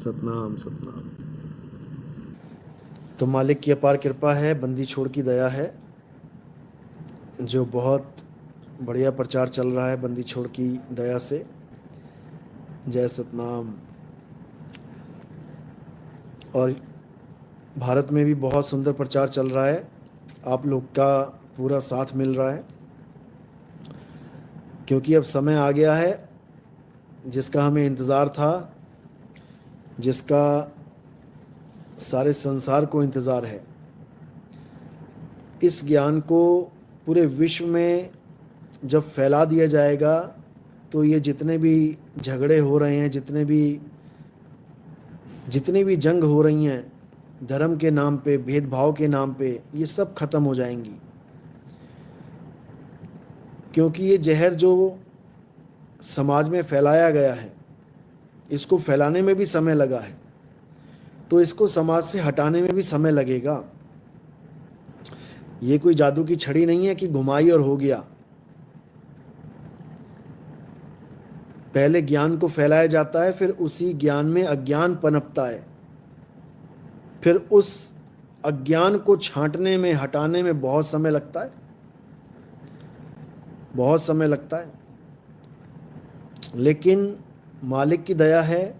सतनाम सतनाम। तो मालिक की अपार कृपा है, बंदी छोड़ की दया है, जो बहुत बढ़िया प्रचार चल रहा है बंदी छोड़ की दया से। जय सतनाम। और भारत में भी बहुत सुंदर प्रचार चल रहा है, आप लोग का पूरा साथ मिल रहा है, क्योंकि अब समय आ गया है जिसका हमें इंतज़ार था, जिसका सारे संसार को इंतज़ार है। इस ज्ञान को पूरे विश्व में जब फैला दिया जाएगा तो ये जितने भी झगड़े हो रहे हैं, जितनी भी जंग हो रही हैं धर्म के नाम पे, भेदभाव के नाम पे, ये सब खत्म हो जाएंगी। क्योंकि ये जहर जो समाज में फैलाया गया है, इसको फैलाने में भी समय लगा है, तो इसको समाज से हटाने में भी समय लगेगा। ये कोई जादू की छड़ी नहीं है कि घुमाई और हो गया। पहले ज्ञान को फैलाया जाता है, फिर उसी ज्ञान में अज्ञान पनपता है, फिर उस अज्ञान को छांटने में, हटाने में बहुत समय लगता है, बहुत समय लगता है। लेकिन मालिक की दया है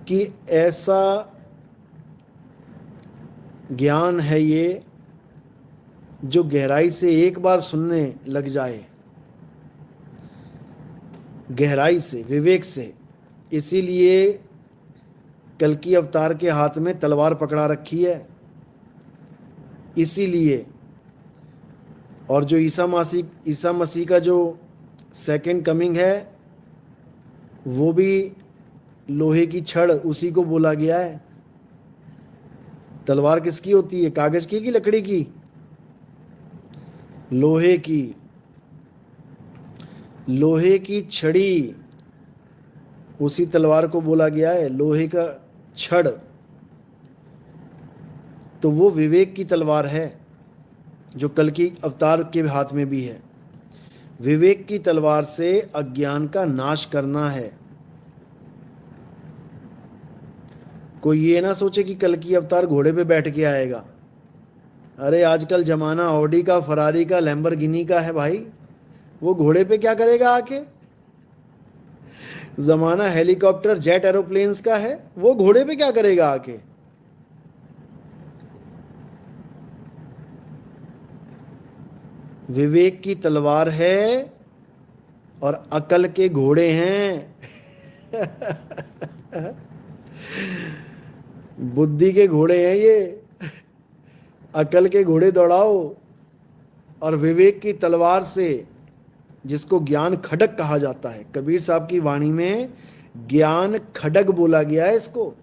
कि ऐसा ज्ञान है ये जो गहराई से एक बार सुनने लग जाए, गहराई से, विवेक से। इसीलिए कल्कि अवतार के हाथ में तलवार पकड़ा रखी है, इसीलिए। और जो ईसा मसीह का जो सेकंड कमिंग है, वो भी लोहे की छड़ उसी को बोला गया है। तलवार किसकी होती है, कागज की कि लकड़ी की? लोहे की। लोहे की छड़ी, उसी तलवार को बोला गया है, लोहे का छड़। तो वो विवेक की तलवार है जो कल्कि अवतार के हाथ में भी है। विवेक की तलवार से अज्ञान का नाश करना है। कोई ये ना सोचे कि कल्कि अवतार घोड़े पे बैठ के आएगा। अरे आजकल जमाना ऑडी का, फरारी का, लैम्बोर्गिनी का है भाई, वो घोड़े पे क्या करेगा आके? जमाना हेलीकॉप्टर, जेट एरोप्लेन्स का है, वो घोड़े पे क्या करेगा आके? विवेक की तलवार है और अकल के घोड़े हैं। बुद्धि के घोड़े हैं ये। अकल के घोड़े दौड़ाओ और विवेक की तलवार से, जिसको ज्ञान खड्ग कहा जाता है, कबीर साहब की वाणी में ज्ञान खड्ग बोला गया है इसको,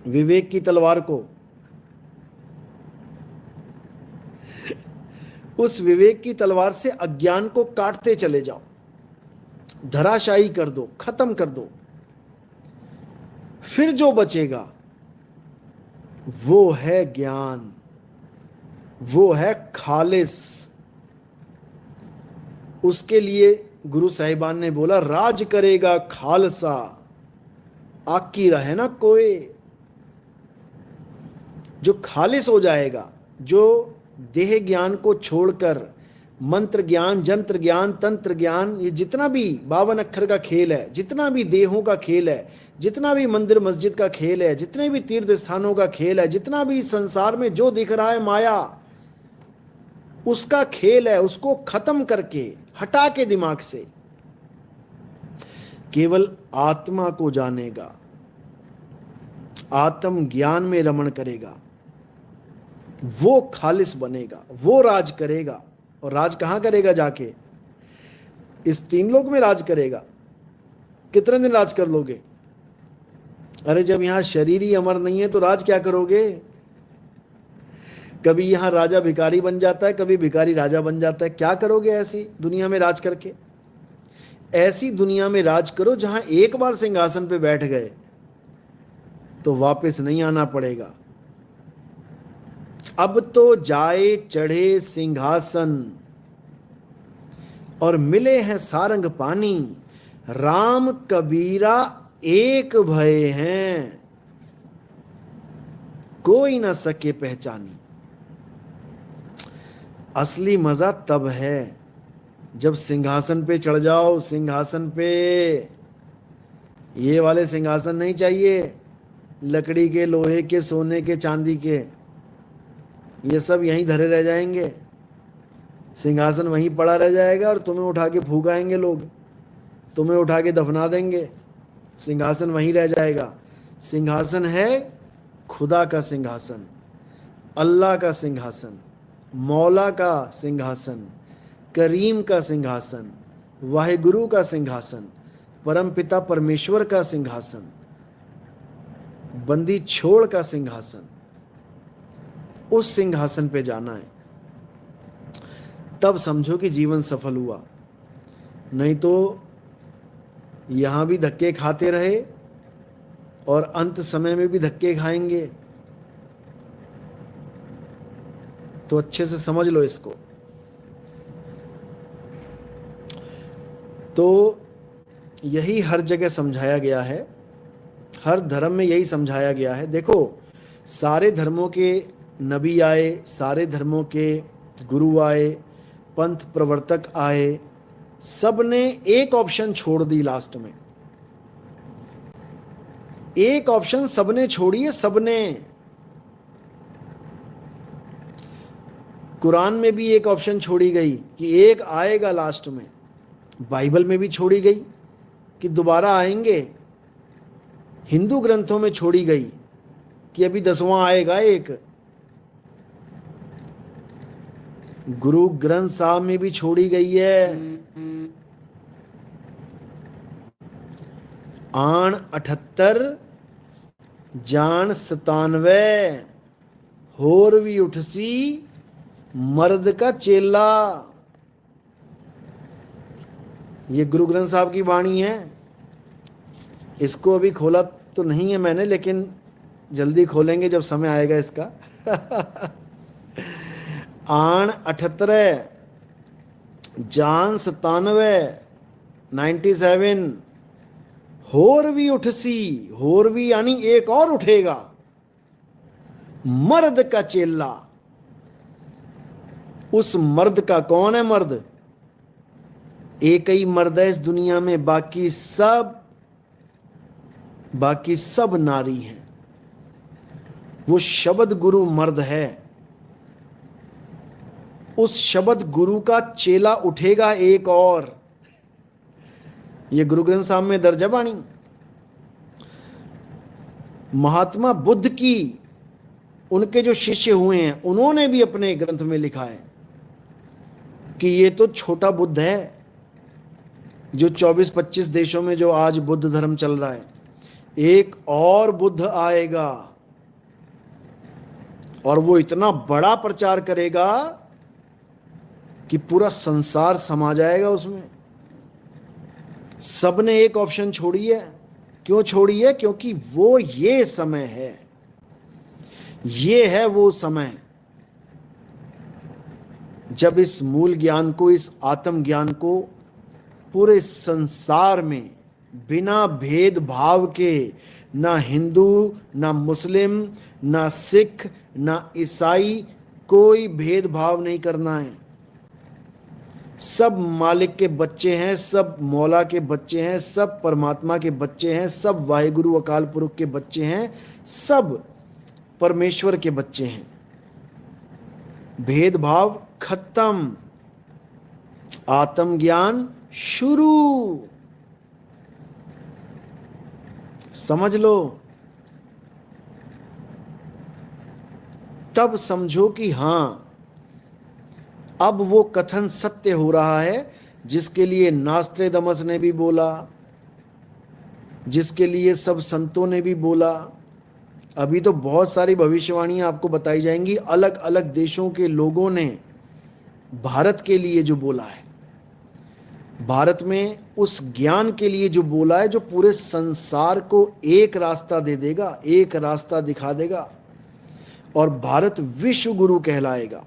विवेक की तलवार को। उस विवेक की तलवार से अज्ञान को काटते चले जाओ, धराशायी कर दो, खत्म कर दो। फिर जो बचेगा वो है ज्ञान, वो है खालिस। उसके लिए गुरु साहिबान ने बोला, राज करेगा खालसा, आकी रहे ना कोई। जो खालिस हो जाएगा, जो देह ज्ञान को छोड़कर मंत्र ज्ञान, जंत्र ज्ञान, तंत्र ज्ञान, ये जितना भी 52 अक्षर का खेल है, जितना भी देहों का खेल है, जितना भी मंदिर मस्जिद का खेल है, जितने भी तीर्थ स्थानों का खेल है, जितना भी संसार में जो दिख रहा है माया, उसका खेल है, उसको खत्म करके, हटा के दिमाग से केवल आत्मा को जानेगा, आत्म ज्ञान में रमण करेगा, वो खालिस बनेगा, वो राज करेगा। और राज कहां करेगा जाके? इस तीन लोक में राज करेगा। कितने दिन राज कर लोगे? अरे जब यहां शरीर ही अमर नहीं है तो राज क्या करोगे? कभी यहां राजा भिखारी बन जाता है, कभी भिखारी राजा बन जाता है। क्या करोगे ऐसी दुनिया में राज करके? ऐसी दुनिया में राज करो जहां एक बार सिंहासन पे बैठ गए तो वापस नहीं आना पड़ेगा। अब तो जाए चढ़े सिंहासन और मिले हैं सारंग पानी, राम कबीरा एक भय हैं, कोई न सके पहचानी। असली मजा तब है जब सिंहासन पे चढ़ जाओ। सिंहासन पे, ये वाले सिंहासन नहीं चाहिए, लकड़ी के, लोहे के, सोने के, चांदी के, ये सब यहीं धरे रह जाएंगे। सिंहासन वहीं पड़ा रह जाएगा और तुम्हें उठा के फूकाएंगे लोग, तुम्हें उठा के दफना देंगे। सिंहासन वहीं रह जाएगा। सिंहासन है खुदा का सिंहासन, अल्लाह का सिंहासन, मौला का सिंहासन, करीम का सिंहासन, वाहिगुरु का सिंहासन, परम पिता परमेश्वर का सिंहासन, बंदी छोड़ का सिंहासन। उस सिंहासन पे जाना है, तब समझो कि जीवन सफल हुआ। नहीं तो यहां भी धक्के खाते रहे और अंत समय में भी धक्के खाएंगे। तो अच्छे से समझ लो इसको। तो यही हर जगह समझाया गया है, हर धर्म में यही समझाया गया है। देखो, सारे धर्मों के नबी आए, सारे धर्मों के गुरु आए, पंथ प्रवर्तक आए, सब ने एक ऑप्शन छोड़ दी लास्ट में। एक ऑप्शन सबने छोड़ी है, सबने। कुरान में भी एक ऑप्शन छोड़ी गई कि एक आएगा लास्ट में। बाइबल में भी छोड़ी गई कि दोबारा आएंगे। हिंदू ग्रंथों में छोड़ी गई कि अभी 10वां आएगा एक। गुरु ग्रंथ साहब में भी छोड़ी गई है। आण 78 जान 97 होर भी उठसी मर्द का चेला। ये गुरु ग्रंथ साहब की वाणी है। इसको अभी खोला तो नहीं है मैंने, लेकिन जल्दी खोलेंगे जब समय आएगा इसका। आण 78 जान 97 97 होर भी उठसी। होर भी यानी एक और उठेगा, मर्द का चेला। उस मर्द का कौन है मर्द? एक ही मर्द है इस दुनिया में, बाकी सब नारी हैं। वो शब्द गुरु मर्द है। उस शब्द गुरु का चेला उठेगा एक और। ये गुरु ग्रंथ साहब में दर्ज है वाणी। महात्मा बुद्ध की, उनके जो शिष्य हुए हैं, उन्होंने भी अपने ग्रंथ में लिखा है कि ये तो छोटा बुद्ध है, जो 24-25 देशों में जो आज बुद्ध धर्म चल रहा है। एक और बुद्ध आएगा और वो इतना बड़ा प्रचार करेगा कि पूरा संसार समा जाएगा उसमें। सबने एक ऑप्शन छोड़ी है। क्यों छोड़ी है? क्योंकि वो ये समय है, ये है वो समय जब इस मूल ज्ञान को, इस आत्म ज्ञान को पूरे संसार में बिना भेदभाव के, ना हिंदू, ना मुस्लिम, ना सिख, ना ईसाई, कोई भेदभाव नहीं करना है। सब मालिक के बच्चे हैं, सब मौला के बच्चे हैं, सब परमात्मा के बच्चे हैं, सब वाहिगुरु अकाल पुरख के बच्चे हैं, सब परमेश्वर के बच्चे हैं। भेदभाव खत्म, आत्मज्ञान शुरू। समझ लो। तब समझो कि हां, अब वो कथन सत्य हो रहा है जिसके लिए नास्त्रेदमस ने भी बोला, जिसके लिए सब संतों ने भी बोला। अभी तो बहुत सारी भविष्यवाणियां आपको बताई जाएंगी। अलग अलग देशों के लोगों ने भारत के लिए जो बोला है, भारत में उस ज्ञान के लिए जो बोला है, जो पूरे संसार को एक रास्ता दे देगा, एक रास्ता दिखा देगा और भारत विश्व गुरु कहलाएगा।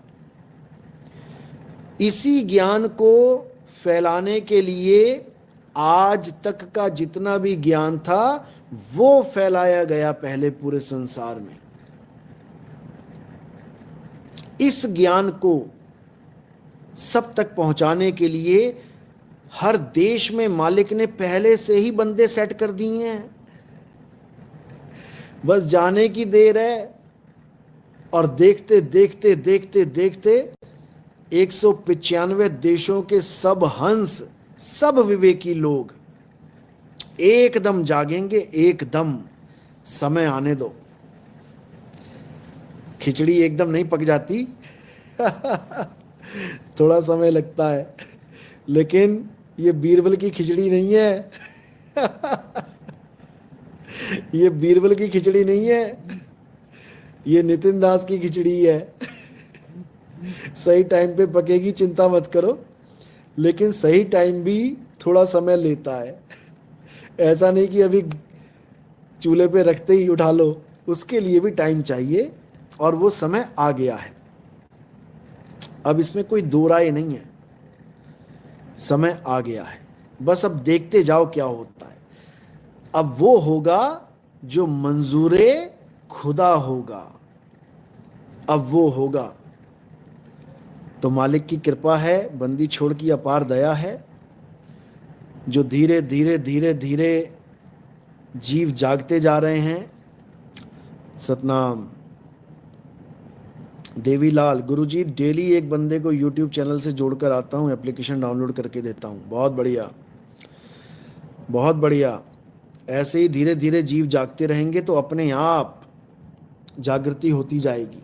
इसी ज्ञान को फैलाने के लिए आज तक का जितना भी ज्ञान था वो फैलाया गया पहले पूरे संसार में। इस ज्ञान को सब तक पहुंचाने के लिए हर देश में मालिक ने पहले से ही बंदे सेट कर दिए हैं, बस जाने की देर है। और देखते देखते देखते देखते 195 देशों के सब हंस, सब विवेकी लोग एकदम जागेंगे, एकदम। समय आने दो, खिचड़ी एकदम नहीं पक जाती थोड़ा समय लगता है, लेकिन ये बीरबल की खिचड़ी नहीं है ये बीरबल की खिचड़ी नहीं है, ये नितिन दास की खिचड़ी है सही टाइम पे पकेगी, चिंता मत करो। लेकिन सही टाइम भी थोड़ा समय लेता है, ऐसा नहीं कि अभी चूल्हे पे रखते ही उठा लो, उसके लिए भी टाइम चाहिए, और वो समय आ गया है। अब इसमें कोई दो राय नहीं है, समय आ गया है, बस अब देखते जाओ क्या होता है। अब वो होगा जो मंजूरे खुदा होगा, अब वो होगा। तो मालिक की कृपा है, बंदी छोड़ की अपार दया है, जो धीरे धीरे धीरे धीरे जीव जागते जा रहे हैं। सतनाम। देवीलाल, गुरुजी डेली एक बंदे को यूट्यूब चैनल से जोड़कर आता हूँ, एप्लीकेशन डाउनलोड करके देता हूँ। बहुत बढ़िया, बहुत बढ़िया। ऐसे ही धीरे धीरे जीव जागते रहेंगे तो अपने आप जागृति होती जाएगी,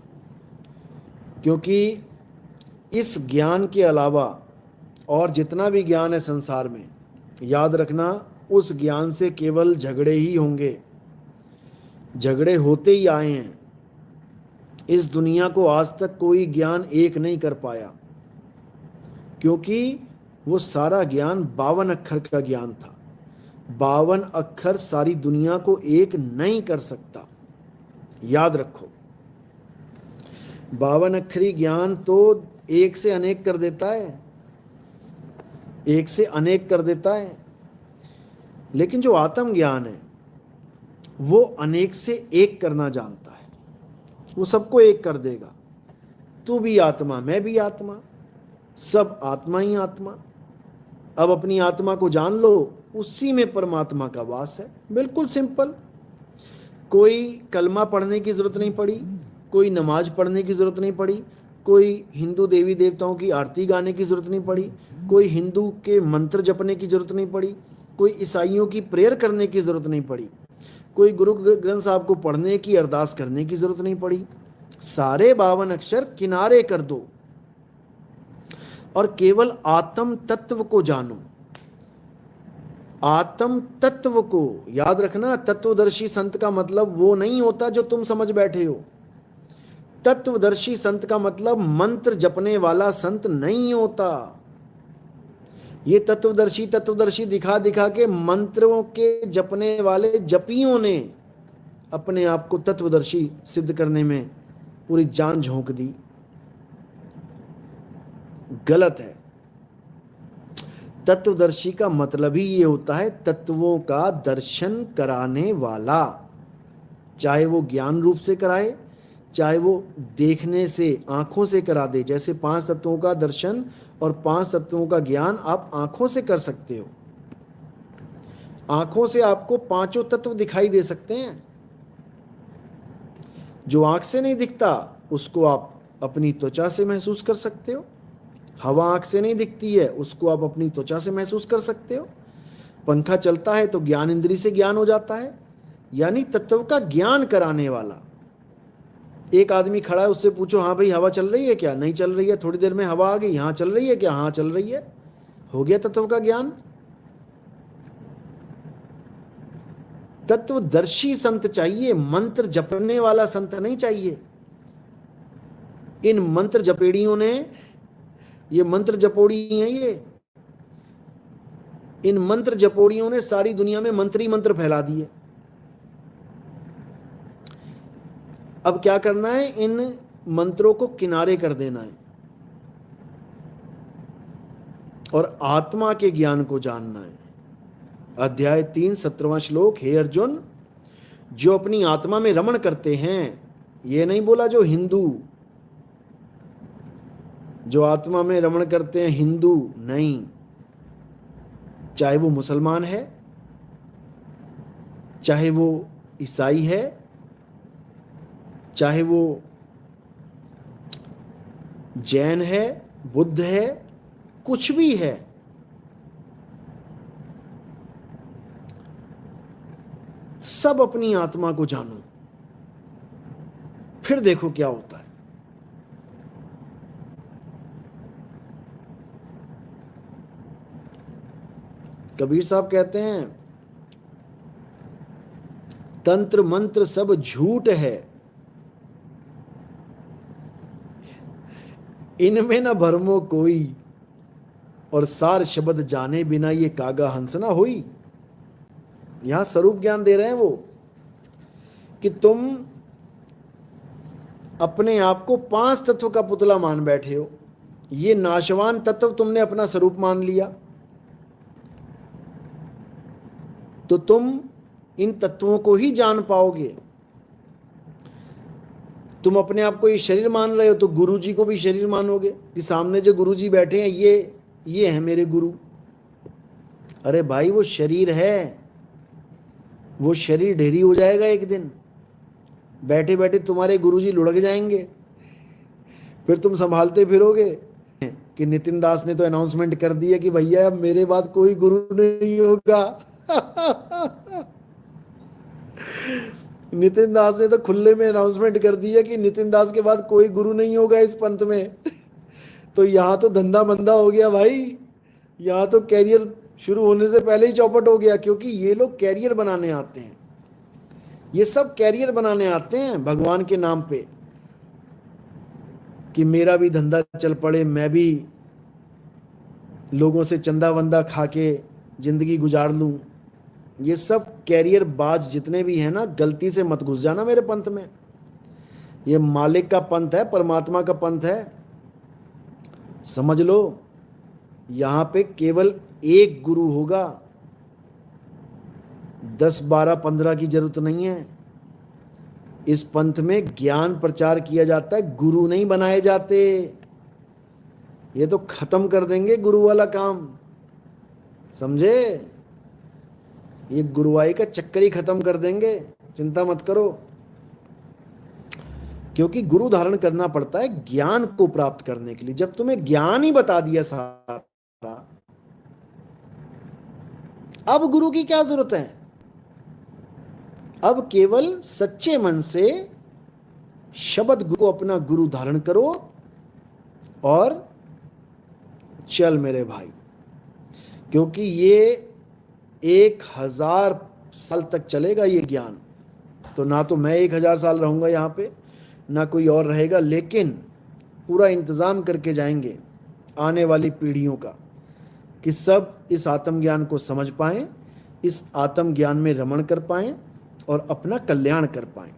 क्योंकि इस ज्ञान के अलावा और जितना भी ज्ञान है संसार में, याद रखना उस ज्ञान से केवल झगड़े ही होंगे, झगड़े होते ही आए हैं। इस दुनिया को आज तक कोई ज्ञान एक नहीं कर पाया, क्योंकि वो सारा ज्ञान 52 अक्षर का ज्ञान था। 52 अक्षर सारी दुनिया को एक नहीं कर सकता, याद रखो। 52 अक्षरी ज्ञान तो एक से अनेक कर देता है, एक से अनेक कर देता है, लेकिन जो आत्म ज्ञान है वो अनेक से एक करना जानता है, वो सबको एक कर देगा। तू भी आत्मा, मैं भी आत्मा, सब आत्मा ही आत्मा। अब अपनी आत्मा को जान लो, उसी में परमात्मा का वास है। बिल्कुल सिंपल। कोई कलमा पढ़ने की जरूरत नहीं पड़ी, कोई नमाज पढ़ने की जरूरत नहीं पड़ी, कोई हिंदू देवी देवताओं की आरती गाने की जरूरत नहीं पड़ी, कोई हिंदू के मंत्र जपने की जरूरत नहीं पड़ी, कोई ईसाइयों की प्रेयर करने की जरूरत नहीं पड़ी, कोई गुरु ग्रंथ साहब को पढ़ने की, अरदास करने की जरूरत नहीं पड़ी। सारे 52 अक्षर किनारे कर दो और केवल आत्म तत्व को जानो। आत्म तत्व को याद रखना। तत्वदर्शी संत का मतलब वो नहीं होता जो तुम समझ बैठे हो। तत्वदर्शी संत का मतलब मंत्र जपने वाला संत नहीं होता। ये तत्वदर्शी तत्वदर्शी दिखा दिखा के मंत्रों के जपने वाले जपियों ने अपने आप को तत्वदर्शी सिद्ध करने में पूरी जान झोंक दी। गलत है। तत्वदर्शी का मतलब ही ये होता है तत्वों का दर्शन कराने वाला, चाहे वो ज्ञान रूप से कराए, चाहे वो देखने से, आंखों से करा दे। जैसे 5 तत्वों का दर्शन और 5 तत्वों का ज्ञान आप आंखों से कर सकते हो। आंखों से आपको 5 तत्व दिखाई दे सकते हैं। जो आंख से नहीं दिखता उसको आप अपनी त्वचा से महसूस कर सकते हो। हवा आंख से नहीं दिखती है, उसको आप अपनी त्वचा से महसूस कर सकते हो। पंखा चलता है तो ज्ञान इंद्री से ज्ञान हो जाता है, यानी तत्व का ज्ञान कराने वाला। एक आदमी खड़ा है, उससे पूछो हाँ भाई हवा चल रही है क्या? नहीं चल रही है। थोड़ी देर में हवा आ गई, हाँ चल रही है क्या? हाँ चल रही है। हो गया तत्व का ज्ञान। तत्वदर्शी संत चाहिए, मंत्र जपने वाला संत नहीं चाहिए। इन मंत्र जपेड़ियों ने, ये मंत्र जपोड़ी हैं, ये इन मंत्र जपोड़ियों ने सारी दुनिया में मंत्र ही मंत्र फैला दिए। अब क्या करना है? इन मंत्रों को किनारे कर देना है और आत्मा के ज्ञान को जानना है। अध्याय 3 17वां श्लोक। हे अर्जुन, जो अपनी आत्मा में रमण करते हैं, ये नहीं बोला जो हिंदू, जो आत्मा में रमण करते हैं हिंदू नहीं, चाहे वो मुसलमान है, चाहे वो ईसाई है, चाहे वो जैन है, बुद्ध है, कुछ भी है, सब अपनी आत्मा को जानो, फिर देखो क्या होता है। कबीर साहब कहते हैं, तंत्र मंत्र सब झूठ है, इनमें न भरमो कोई, और सार शब्द जाने बिना ये कागा हंस ना होई। यहां स्वरूप ज्ञान दे रहे हैं वो, कि तुम अपने आप को 5 तत्व का पुतला मान बैठे हो, ये नाशवान तत्व तुमने अपना स्वरूप मान लिया, तो तुम इन तत्वों को ही जान पाओगे। तुम अपने आप को ये शरीर मान रहे हो, तो गुरु जी को भी शरीर मानोगे, कि सामने जो गुरु जी बैठे हैं ये है मेरे गुरु। अरे भाई, वो शरीर है, वो शरीर ढेरी हो जाएगा एक दिन, बैठे बैठे तुम्हारे गुरु जी लुढ़क जाएंगे, फिर तुम संभालते फिरोगे। कि नितिन दास ने तो अनाउंसमेंट कर दिया कि भैया अब मेरे बाद कोई गुरु नहीं होगा। नितिन दास ने तो खुले में अनाउंसमेंट कर दिया कि नितिन दास के बाद कोई गुरु नहीं होगा इस पंथ में। तो यहां तो धंधा मंदा हो गया भाई, यहां तो कैरियर शुरू होने से पहले ही चौपट हो गया, क्योंकि ये लोग कैरियर बनाने आते हैं, ये सब कैरियर बनाने आते हैं भगवान के नाम पे, कि मेरा भी धंधा चल पड़े, मैं भी लोगों से चंदा वंदा खा के जिंदगी गुजार लूं। ये सब कैरियर बाज जितने भी हैं ना, गलती से मत घुस जाना मेरे पंथ में। ये मालिक का पंथ है, परमात्मा का पंथ है, समझ लो। यहां पे केवल एक गुरु होगा, 10 12 15 की जरूरत नहीं है। इस पंथ में ज्ञान प्रचार किया जाता है, गुरु नहीं बनाए जाते। ये तो खत्म कर देंगे गुरु वाला काम, समझे? ये गुरुवाई का चक्कर ही खत्म कर देंगे, चिंता मत करो। क्योंकि गुरु धारण करना पड़ता है ज्ञान को प्राप्त करने के लिए। जब तुम्हें ज्ञान ही बता दिया सारा, अब गुरु की क्या जरूरत है? अब केवल सच्चे मन से शब्द को अपना गुरु धारण करो और चल मेरे भाई। क्योंकि ये 1000 साल तक चलेगा ये ज्ञान। तो ना तो मैं 1000 साल रहूंगा यहाँ पे, ना कोई और रहेगा, लेकिन पूरा इंतज़ाम करके जाएंगे आने वाली पीढ़ियों का, कि सब इस आत्मज्ञान को समझ पाएं, इस आत्मज्ञान में रमण कर पाएं और अपना कल्याण कर पाएं।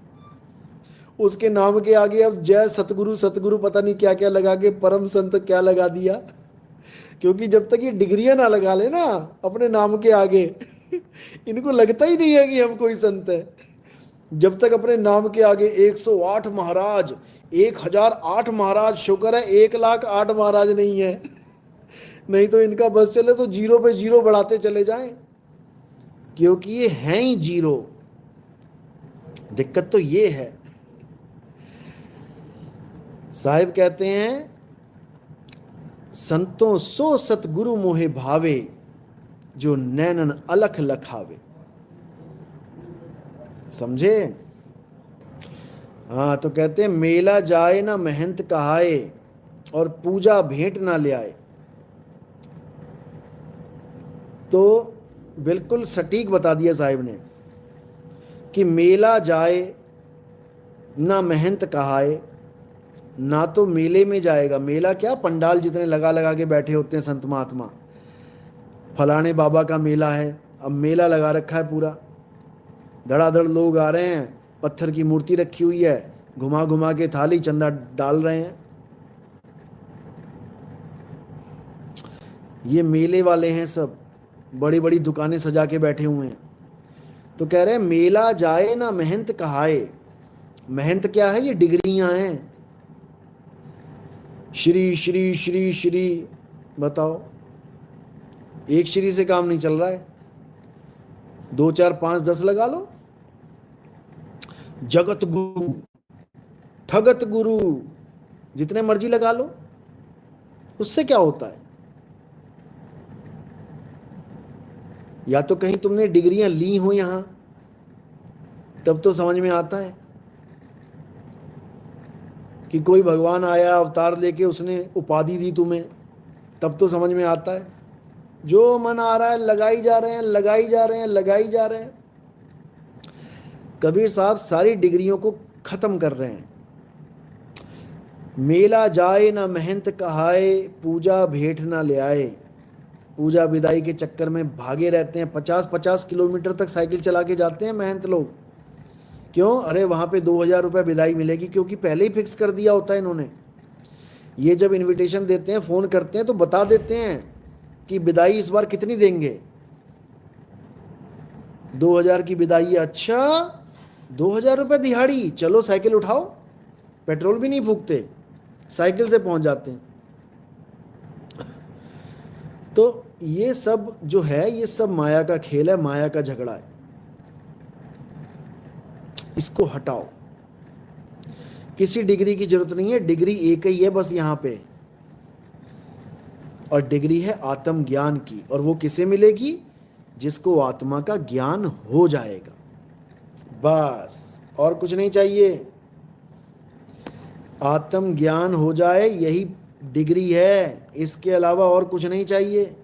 उसके नाम के आगे अब जय सतगुरु सतगुरु पता नहीं क्या क्या लगा के परम संत क्या लगा दिया। क्योंकि जब तक ये डिग्रियां ना लगा ले ना अपने नाम के आगे, इनको लगता ही नहीं है कि हम कोई संत है। जब तक अपने नाम के आगे 108 महाराज, 1008 महाराज, शुक्र है 1,08 महाराज नहीं है, नहीं तो इनका बस चले तो 0 पे 0 बढ़ाते चले जाएं, क्योंकि ये हैं ही 0। दिक्कत तो ये है। साहिब कहते हैं, संतों सो सतगुरु मोहे भावे, जो नैनन अलख लखावे। समझे? हाँ, तो कहते हैं मेला जाए ना महंत कहाए, और पूजा भेंट ना ले आए। तो बिल्कुल सटीक बता दिया साहिब ने कि मेला जाए ना महंत कहाए, ना तो मेले में जाएगा। मेला क्या, पंडाल जितने लगा लगा के बैठे होते हैं संत महात्मा, फलाने बाबा का मेला है, अब मेला लगा रखा है पूरा, धड़ाधड़ लोग आ रहे हैं, पत्थर की मूर्ति रखी हुई है, घुमा घुमा के थाली चंदा डाल रहे हैं। ये मेले वाले हैं सब, बड़ी बड़ी दुकानें सजा के बैठे हुए हैं। तो कह रहे हैं मेला जाए ना महंत कहाए। महंत क्या है? ये डिग्रियां हैं। श्री श्री श्री श्री, बताओ, एक श्री से काम नहीं चल रहा है, 2 4 5 10 लगा लो। जगत गुरु, ठगत गुरु, जितने मर्जी लगा लो, उससे क्या होता है? या तो कहीं तुमने डिग्रियां ली हो यहां, तब तो समझ में आता है कि कोई भगवान आया अवतार लेके, उसने उपाधि दी तुम्हें, तब तो समझ में आता है। जो मन आ रहा है लगाई जा रहे हैं, लगाई जा रहे हैं, लगाई जा रहे हैं। कबीर साहब सारी डिग्रियों को खत्म कर रहे हैं। मेला जाए ना महंत कहाए, पूजा भेंट ना ले आए। पूजा विदाई के चक्कर में भागे रहते हैं, 50-50 किलोमीटर तक साइकिल चला के जाते हैं महंत लोग। क्यों? अरे वहाँ पे 2000 रुपये विदाई मिलेगी, क्योंकि पहले ही फिक्स कर दिया होता है इन्होंने। ये जब इनविटेशन देते हैं, फ़ोन करते हैं, तो बता देते हैं कि विदाई इस बार कितनी देंगे। 2000 की विदाई। अच्छा, 2000 रुपये दिहाड़ी, चलो साइकिल उठाओ। पेट्रोल भी नहीं फूकते, साइकिल से पहुंच जाते हैं। तो ये सब जो है, ये सब माया का खेल है, माया का झगड़ा है। इसको हटाओ। किसी डिग्री की जरूरत नहीं है, डिग्री एक ही है बस यहां पे, और डिग्री है आत्मज्ञान की। और वो किसे मिलेगी? जिसको आत्मा का ज्ञान हो जाएगा, बस, और कुछ नहीं चाहिए। आत्मज्ञान हो जाए, यही डिग्री है, इसके अलावा और कुछ नहीं चाहिए।